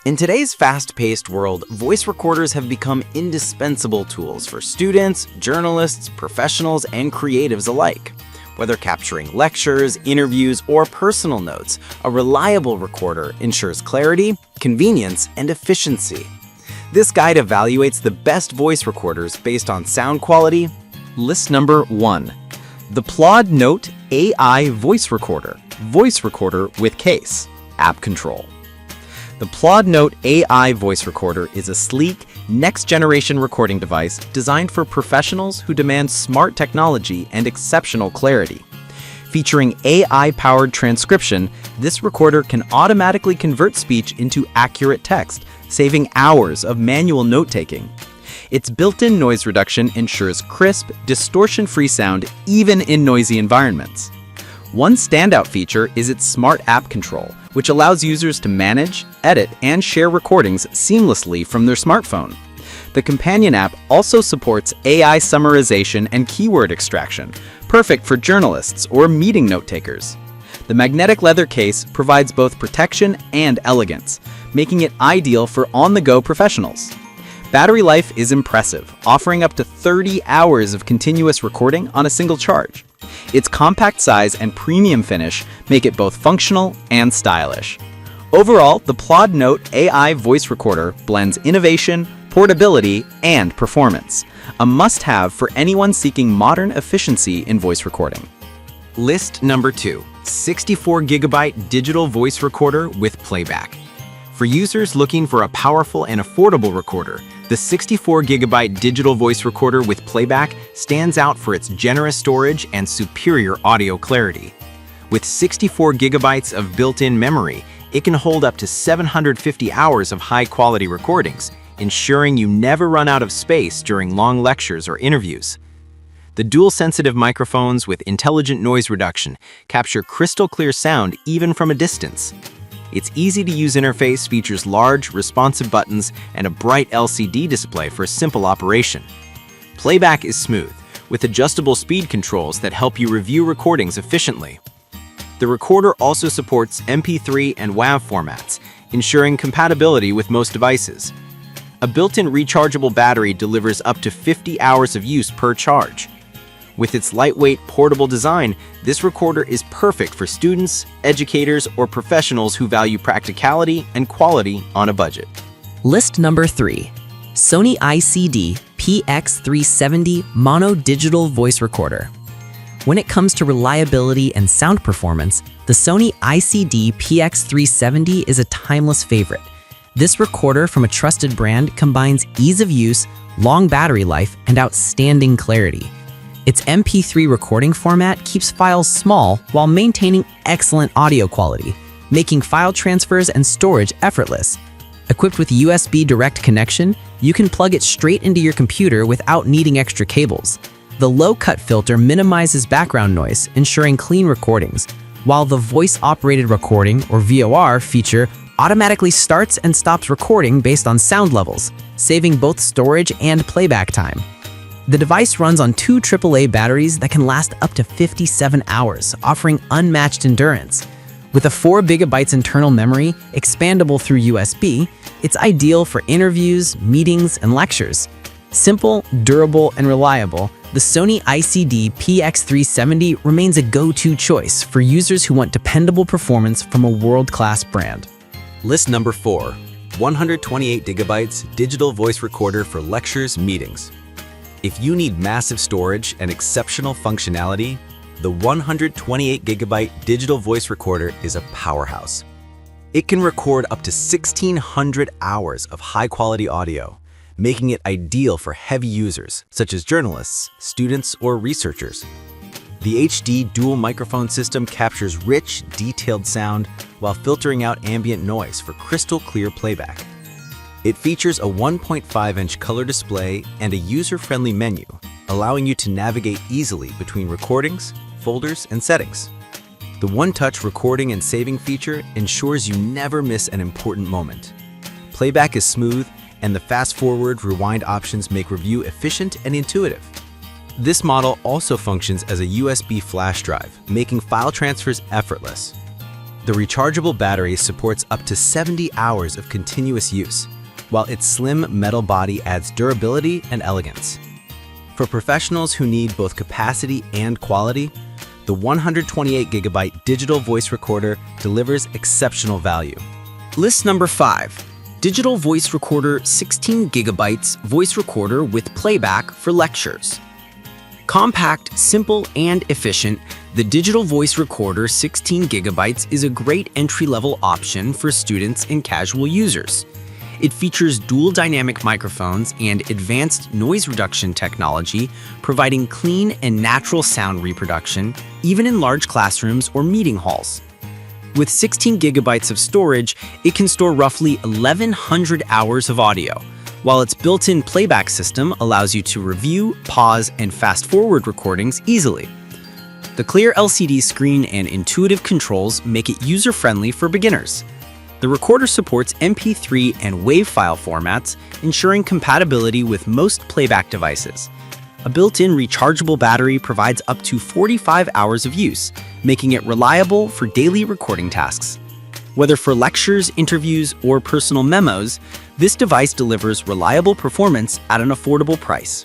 In today's fast-paced world, voice recorders have become indispensable tools for students, journalists, professionals, and creatives alike. Whether capturing lectures, interviews, or personal notes, a reliable recorder ensures clarity, convenience, and efficiency. This guide evaluates the best voice recorders based on sound quality. List number 1. The Plod Note AI Voice Recorder with case. App control. The Plod Note AI Voice Recorder is a sleek, next-generation recording device designed for professionals who demand smart technology and exceptional clarity. Featuring AI-powered transcription, this recorder can automatically convert speech into accurate text, saving hours of manual note-taking. Its built-in noise reduction ensures crisp, distortion-free sound even in noisy environments. One standout feature is its smart app control, which allows users to manage, edit, and share recordings seamlessly from their smartphone. The companion app also supports AI summarization and keyword extraction, perfect for journalists or meeting note-takers. The magnetic leather case provides both protection and elegance, making it ideal for on-the-go professionals. Battery life is impressive, offering up to 30 hours of continuous recording on a single charge. Its compact size and premium finish make it both functional and stylish. Overall, the Plod Note AI Voice Recorder blends innovation, portability, and performance, a must-have for anyone seeking modern efficiency in voice recording. List number 2. 64GB Digital Voice Recorder with Playback. For users looking for a powerful and affordable recorder, the 64GB digital voice recorder with playback stands out for its generous storage and superior audio clarity. With 64 gigabytes of built-in memory, it can hold up to 750 hours of high-quality recordings, ensuring you never run out of space during long lectures or interviews. The dual-sensitive microphones with intelligent noise reduction capture crystal-clear sound even from a distance. Its easy-to-use interface features large, responsive buttons and a bright LCD display for simple operation. Playback is smooth, with adjustable speed controls that help you review recordings efficiently. The recorder also supports MP3 and WAV formats, ensuring compatibility with most devices. A built-in rechargeable battery delivers up to 50 hours of use per charge. With its lightweight, portable design, this recorder is perfect for students, educators, or professionals who value practicality and quality on a budget. List number 3. Sony ICD PX370 Mono Digital Voice Recorder. When it comes to reliability and sound performance, the Sony ICD PX370 is a timeless favorite. This recorder from a trusted brand combines ease of use, long battery life, and outstanding clarity. Its MP3 recording format keeps files small while maintaining excellent audio quality, making file transfers and storage effortless. Equipped with USB direct connection, you can plug it straight into your computer without needing extra cables. The low-cut filter minimizes background noise, ensuring clean recordings, while the voice-operated recording, or VOR, feature automatically starts and stops recording based on sound levels, saving both storage and playback time. The device runs on 2 AAA batteries that can last up to 57 hours, offering unmatched endurance. With a 4 GB internal memory, expandable through USB, it's ideal for interviews, meetings, and lectures. Simple, durable, and reliable, the Sony ICD PX370 remains a go-to choice for users who want dependable performance from a world-class brand. List number 4. 128GB Digital Voice Recorder for lectures, meetings. If you need massive storage and exceptional functionality, the 128GB digital voice recorder is a powerhouse. It can record up to 1,600 hours of high-quality audio, making it ideal for heavy users such as journalists, students, or researchers. The HD dual microphone system captures rich, detailed sound while filtering out ambient noise for crystal-clear playback. It features a 1.5-inch color display and a user-friendly menu, allowing you to navigate easily between recordings, folders, and settings. The one-touch recording and saving feature ensures you never miss an important moment. Playback is smooth, and the fast-forward, rewind options make review efficient and intuitive. This model also functions as a USB flash drive, making file transfers effortless. The rechargeable battery supports up to 70 hours of continuous use, while its slim metal body adds durability and elegance. For professionals who need both capacity and quality, the 128GB digital voice recorder delivers exceptional value. List number 5. Digital voice recorder 16GB voice recorder with playback for lectures. Compact, simple, and efficient, the digital voice recorder 16GB is a great entry-level option for students and casual users. It features dual dynamic microphones and advanced noise reduction technology, providing clean and natural sound reproduction, even in large classrooms or meeting halls. With 16GB of storage, it can store roughly 1,100 hours of audio, while its built-in playback system allows you to review, pause, and fast-forward recordings easily. The clear LCD screen and intuitive controls make it user-friendly for beginners. The recorder supports MP3 and WAV file formats, ensuring compatibility with most playback devices. A built-in rechargeable battery provides up to 45 hours of use, making it reliable for daily recording tasks. Whether for lectures, interviews, or personal memos, this device delivers reliable performance at an affordable price.